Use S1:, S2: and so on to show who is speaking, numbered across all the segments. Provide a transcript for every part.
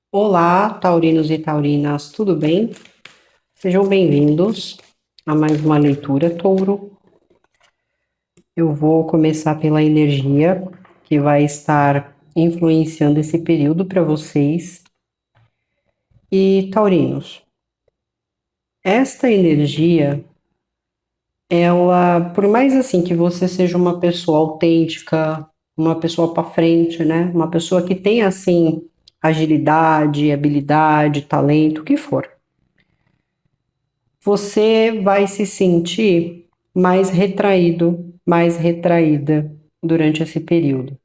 S1: Olá, taurinos e taurinas, tudo bem? Sejam bem-vindos a mais uma leitura, Touro. Eu vou começar pela energia que vai estar influenciando esse período para vocês. E, taurinos, esta energia, ela, por mais assim que você seja uma pessoa autêntica, uma pessoa para frente, né? Uma pessoa que tem assim agilidade, habilidade, talento, o que for. Você vai se sentir mais retraído, mais retraída durante esse período.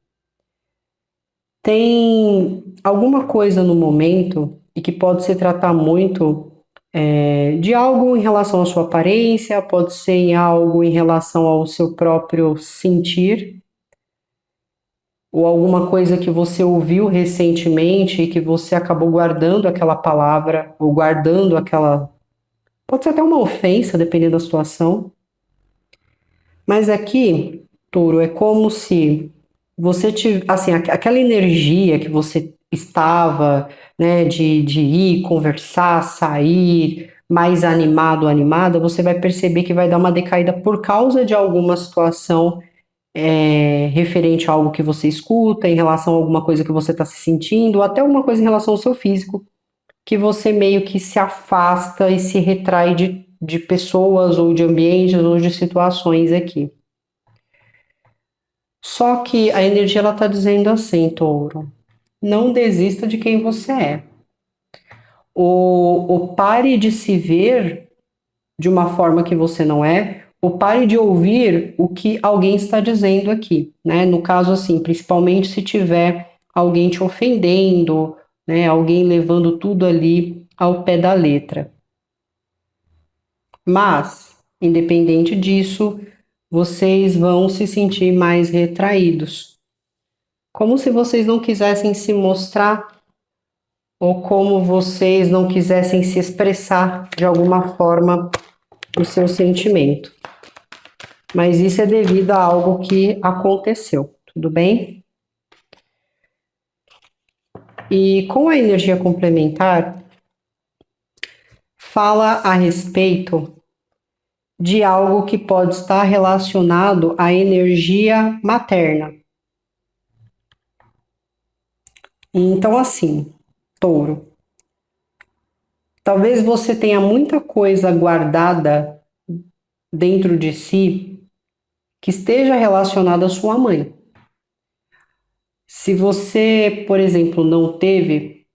S1: Tem alguma coisa no momento e que pode se tratar muito de algo em relação à sua aparência, pode ser em algo em relação ao seu próprio sentir, ou alguma coisa que você ouviu recentemente e que você acabou guardando aquela palavra, ou guardando aquela. Pode ser até uma ofensa, dependendo da situação. Mas aqui, Touro, é como se você tivesse, assim, aquela energia que você estava, né, de ir, conversar, sair, mais animado, animada, você vai perceber que vai dar uma decaída por causa de alguma situação referente a algo que você escuta, em relação a alguma coisa que você está se sentindo, ou até alguma coisa em relação ao seu físico, que você meio que se afasta e se retrai de pessoas, ou de ambientes, ou de situações aqui. Só que a energia ela está dizendo assim, Touro, não desista de quem você é. Ou pare de se ver de uma forma que você não é, ou pare de ouvir o que alguém está dizendo aqui, né? No caso assim, principalmente se tiver alguém te ofendendo, né? Alguém levando tudo ali ao pé da letra. Mas, independente disso, vocês vão se sentir mais retraídos, como se vocês não quisessem se mostrar ou como vocês não quisessem se expressar de alguma forma o seu sentimento. Mas isso é devido a algo que aconteceu, tudo bem? E com a energia complementar, fala a respeito de algo que pode estar relacionado à energia materna. Então, assim, Touro, talvez você tenha muita coisa guardada dentro de si que esteja relacionada à sua mãe. Se você, por exemplo, não teve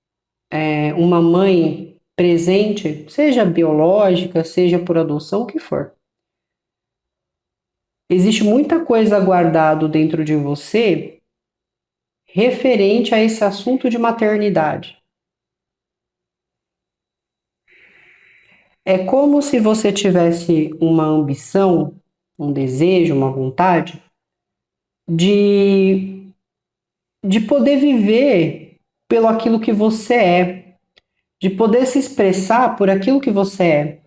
S1: uma mãe presente, seja biológica, seja por adoção, o que for, existe muita coisa guardado dentro de você referente a esse assunto de maternidade. É como se você tivesse uma ambição, um desejo, uma vontade de, de poder viver pelo aquilo que você é, de poder se expressar por aquilo que você é.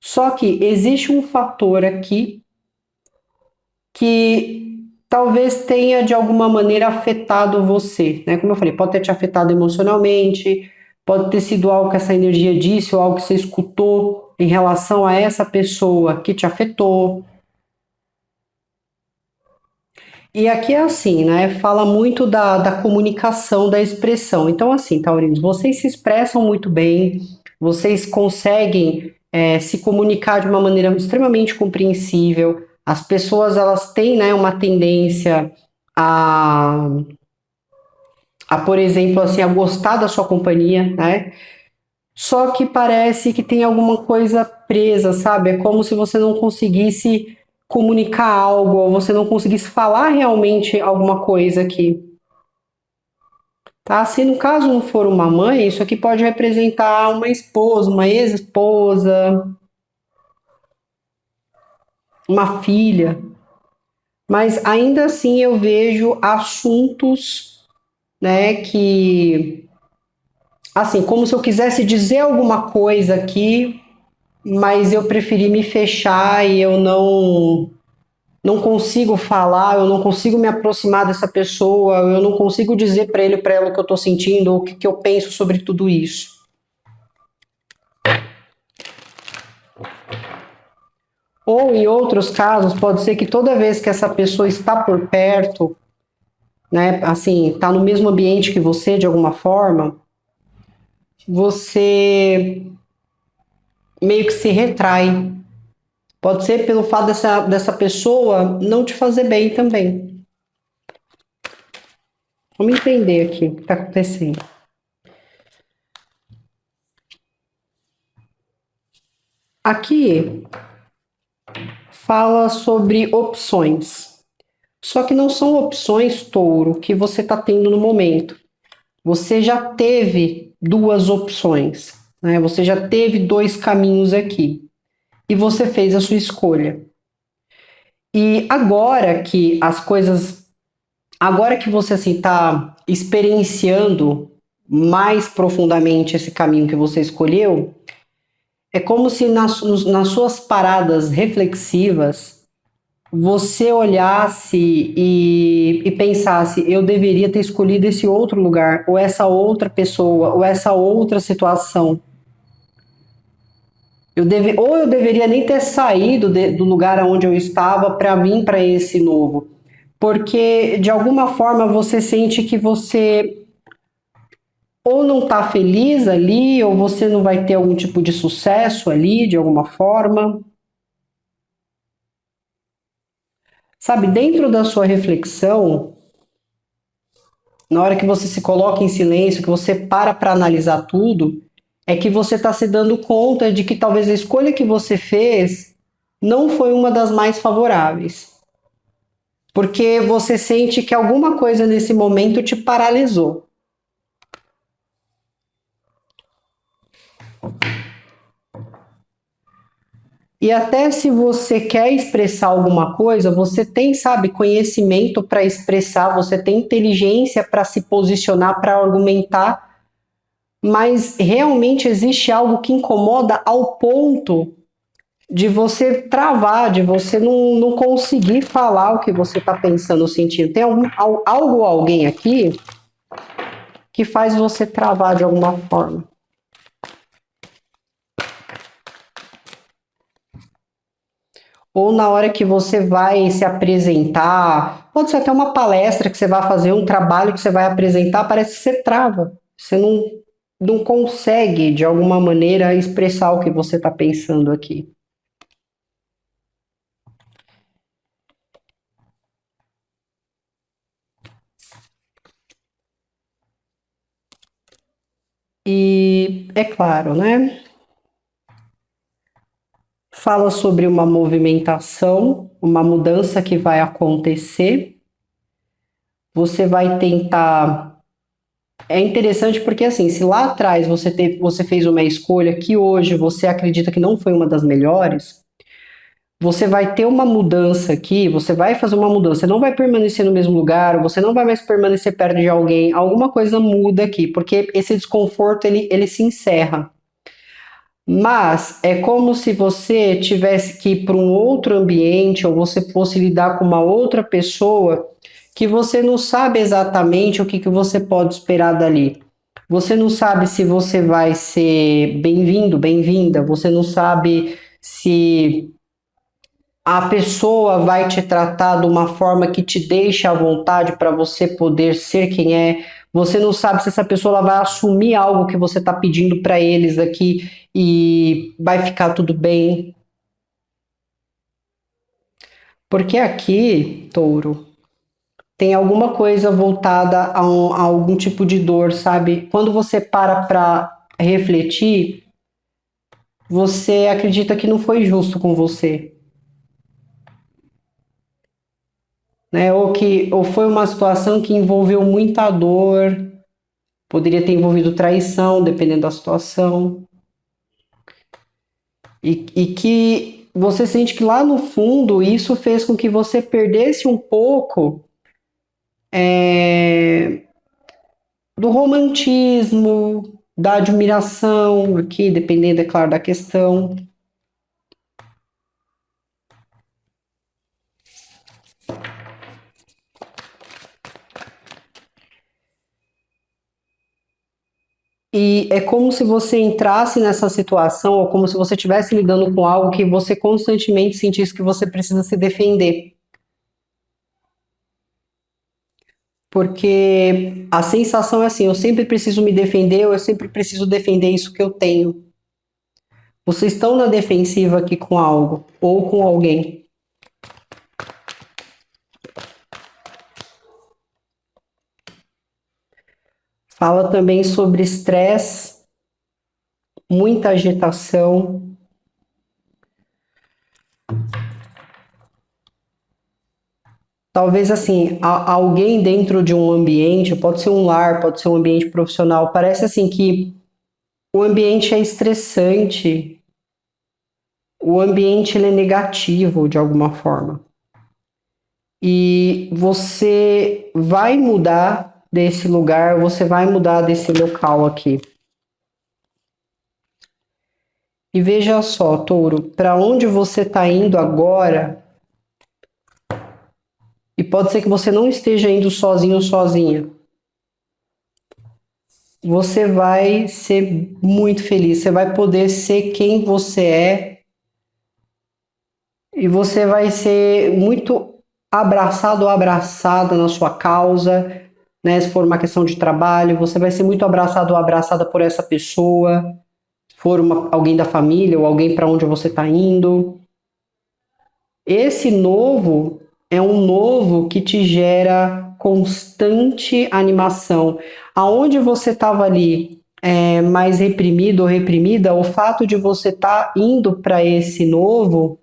S1: Só que existe um fator aqui que talvez tenha de alguma maneira afetado você, né? Como eu falei, pode ter te afetado emocionalmente, pode ter sido algo que essa energia disse ou algo que você escutou em relação a essa pessoa que te afetou. E aqui é assim, né? Fala muito da comunicação, da expressão. Então, assim, taurinos, vocês se expressam muito bem, vocês conseguem se comunicar de uma maneira extremamente compreensível. As pessoas, elas têm, né, uma tendência a, por exemplo, assim, a gostar da sua companhia, né? Só que parece que tem alguma coisa presa, sabe? É como se você não conseguisse comunicar algo, ou você não conseguisse falar realmente alguma coisa aqui, tá? Se no caso não for uma mãe, isso aqui pode representar uma esposa, uma ex-esposa, uma filha, mas ainda assim eu vejo assuntos, né, que assim, como se eu quisesse dizer alguma coisa aqui, mas eu preferi me fechar e eu não consigo falar, eu não consigo me aproximar dessa pessoa, eu não consigo dizer para ele, para ela o que eu estou sentindo, ou o que eu penso sobre tudo isso. Ou em outros casos, pode ser que toda vez que essa pessoa está por perto, né, assim, está no mesmo ambiente que você de alguma forma, você meio que se retrai. Pode ser pelo fato dessa pessoa não te fazer bem também. Vamos entender aqui o que está acontecendo. Aqui fala sobre opções. Só que não são opções, touro, que você está tendo no momento. Você já teve duas opções, né? Você já teve dois caminhos aqui. E você fez a sua escolha. E agora que as coisas. Agora que você assim está experienciando mais profundamente esse caminho que você escolheu, é como se nas suas paradas reflexivas você olhasse e pensasse, eu deveria ter escolhido esse outro lugar, ou essa outra pessoa, ou essa outra situação. Ou eu deveria nem ter saído do lugar onde eu estava para vir para esse novo. Porque de alguma forma você sente que você ou não está feliz ali, ou você não vai ter algum tipo de sucesso ali, de alguma forma. Sabe, dentro da sua reflexão, na hora que você se coloca em silêncio, que você para analisar tudo, é que você está se dando conta de que talvez a escolha que você fez não foi uma das mais favoráveis. Porque você sente que alguma coisa nesse momento te paralisou. E até se você quer expressar alguma coisa, você tem, sabe, conhecimento para expressar, você tem inteligência para se posicionar, para argumentar, mas realmente existe algo que incomoda ao ponto de você travar, de você não conseguir falar o que você está pensando, sentindo. Tem algo ou alguém aqui que faz você travar de alguma forma. Ou na hora que você vai se apresentar, pode ser até uma palestra que você vai fazer, um trabalho que você vai apresentar, parece que você trava. Você não consegue, de alguma maneira, expressar o que você está pensando aqui. E é claro, né? Fala sobre uma movimentação, uma mudança que vai acontecer. Você vai tentar. É interessante porque assim, se lá atrás você fez uma escolha que hoje você acredita que não foi uma das melhores, você vai ter uma mudança aqui, você vai fazer uma mudança, você não vai permanecer no mesmo lugar, você não vai mais permanecer perto de alguém, alguma coisa muda aqui, porque esse desconforto ele se encerra. Mas é como se você tivesse que ir para um outro ambiente ou você fosse lidar com uma outra pessoa que você não sabe exatamente o que você pode esperar dali. Você não sabe se você vai ser bem-vindo, bem-vinda, você não sabe se a pessoa vai te tratar de uma forma que te deixa à vontade para você poder ser quem é. Você não sabe se essa pessoa vai assumir algo que você está pedindo para eles aqui e vai ficar tudo bem. Porque aqui, touro, tem alguma coisa voltada a algum tipo de dor, sabe? Quando você para refletir, você acredita que não foi justo com você, né? Ou foi uma situação que envolveu muita dor, poderia ter envolvido traição, dependendo da situação. E que você sente que lá no fundo isso fez com que você perdesse um pouco do romantismo, da admiração, aqui, dependendo, é claro, da questão. E é como se você entrasse nessa situação, ou como se você estivesse lidando com algo que você constantemente sentisse que você precisa se defender. Porque a sensação é assim, eu sempre preciso me defender, ou eu sempre preciso defender isso que eu tenho. Vocês estão na defensiva aqui com algo, ou com alguém. Fala também sobre estresse, muita agitação. Talvez assim, alguém dentro de um ambiente, pode ser um lar, pode ser um ambiente profissional, parece assim que o ambiente é estressante, o ambiente ele é negativo de alguma forma. E você vai mudar desse lugar, você vai mudar desse local aqui. E veja só, Touro, para onde você está indo agora, e pode ser que você não esteja indo sozinho ou sozinha, você vai ser muito feliz, você vai poder ser quem você é e você vai ser muito abraçado ou abraçada na sua causa, né? Se for uma questão de trabalho, você vai ser muito abraçado ou abraçada por essa pessoa, se for alguém da família ou alguém para onde você está indo. Esse novo é um novo que te gera constante animação. Aonde você estava ali mais reprimido ou reprimida, o fato de você estar indo para esse novo,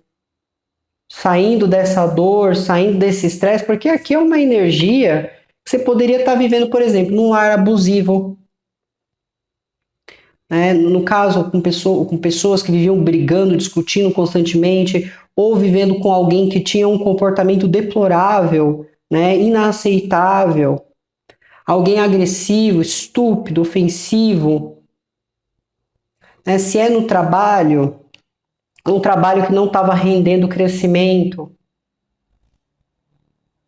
S1: saindo dessa dor, saindo desse estresse, porque aqui é uma energia que você poderia estar vivendo, por exemplo, num lar abusivo, né? No caso, com pessoas que viviam brigando, discutindo constantemente, ou vivendo com alguém que tinha um comportamento deplorável, né? Inaceitável, alguém agressivo, estúpido, ofensivo, né? Se é no trabalho, um trabalho que não estava rendendo crescimento.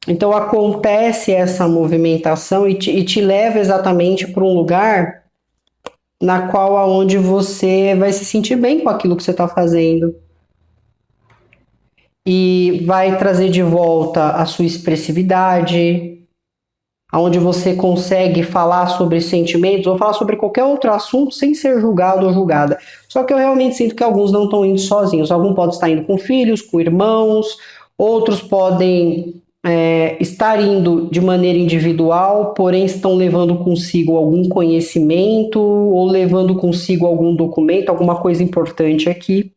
S1: Então acontece essa movimentação e te leva exatamente para um lugar na qual aonde você vai se sentir bem com aquilo que você está fazendo e vai trazer de volta a sua expressividade, aonde você consegue falar sobre sentimentos ou falar sobre qualquer outro assunto sem ser julgado ou julgada. Só que eu realmente sinto que alguns não estão indo sozinhos. Alguns podem estar indo com filhos, com irmãos, outros podem estar indo de maneira individual, porém estão levando consigo algum conhecimento ou levando consigo algum documento, alguma coisa importante aqui.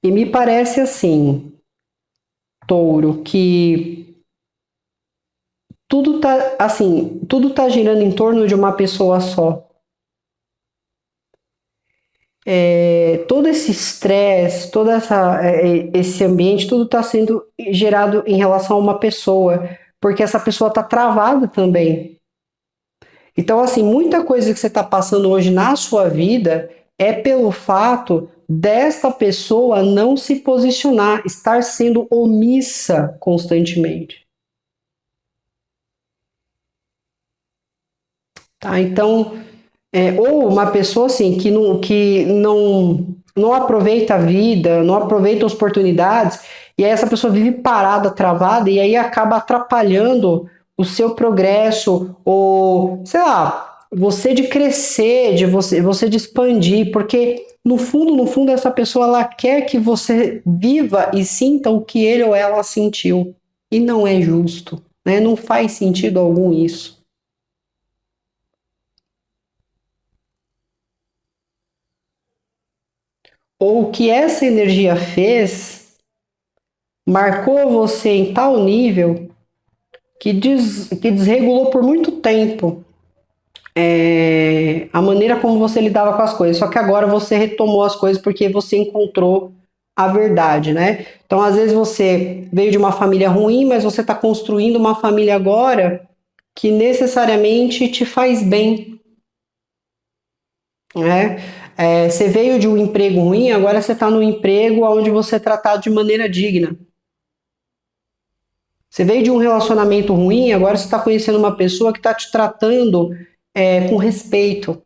S1: E me parece assim, Touro, que tudo tá girando em torno de uma pessoa só. Todo esse estresse, esse ambiente, tudo está sendo gerado em relação a uma pessoa, porque essa pessoa está travada também. Então, assim, muita coisa que você está passando hoje na sua vida é pelo fato desta pessoa não se posicionar, estar sendo omissa constantemente. Tá? Então, ou uma pessoa assim que não aproveita a vida, não aproveita as oportunidades, e aí essa pessoa vive parada, travada, e aí acaba atrapalhando o seu progresso, ou sei lá, você de crescer, de você de expandir, porque no fundo, essa pessoa ela quer que você viva e sinta o que ele ou ela sentiu. E não é justo, né? Não faz sentido algum isso. Ou o que essa energia fez marcou você em tal nível que desregulou por muito tempo a maneira como você lidava com as coisas. Só que agora você retomou as coisas porque você encontrou a verdade, né? Então, às vezes você veio de uma família ruim, mas você está construindo uma família agora que necessariamente te faz bem, né? Você veio de um emprego ruim, agora você está num emprego onde você é tratado de maneira digna. Você veio de um relacionamento ruim, agora você está conhecendo uma pessoa que está te tratando com respeito.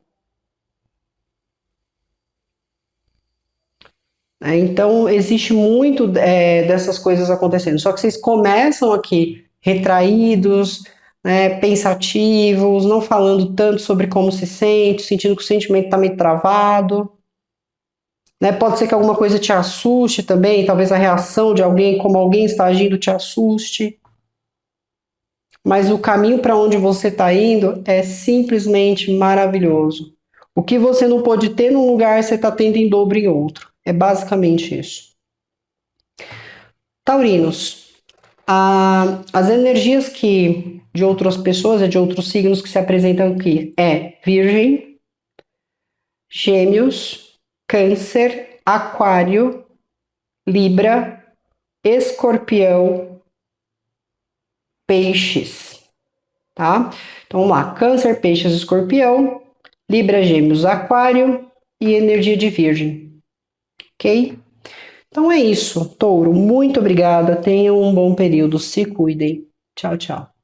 S1: Então, existe muito dessas coisas acontecendo. Só que vocês começam aqui retraídos, né, pensativos, não falando tanto sobre como se sente, sentindo que o sentimento está meio travado. Né? Pode ser que alguma coisa te assuste também, talvez a reação de alguém, como alguém está agindo, te assuste. Mas o caminho para onde você está indo é simplesmente maravilhoso. O que você não pode ter num lugar, você está tendo em dobro em outro. É basicamente isso. Taurinos, as energias que de outras pessoas, de outros signos que se apresentam aqui é Virgem, Gêmeos, Câncer, Aquário, Libra, Escorpião, Peixes, tá? Então vamos lá, Câncer, Peixes, Escorpião, Libra, Gêmeos, Aquário e energia de Virgem, ok? Então é isso, Touro, muito obrigada, tenham um bom período, se cuidem. Tchau, tchau.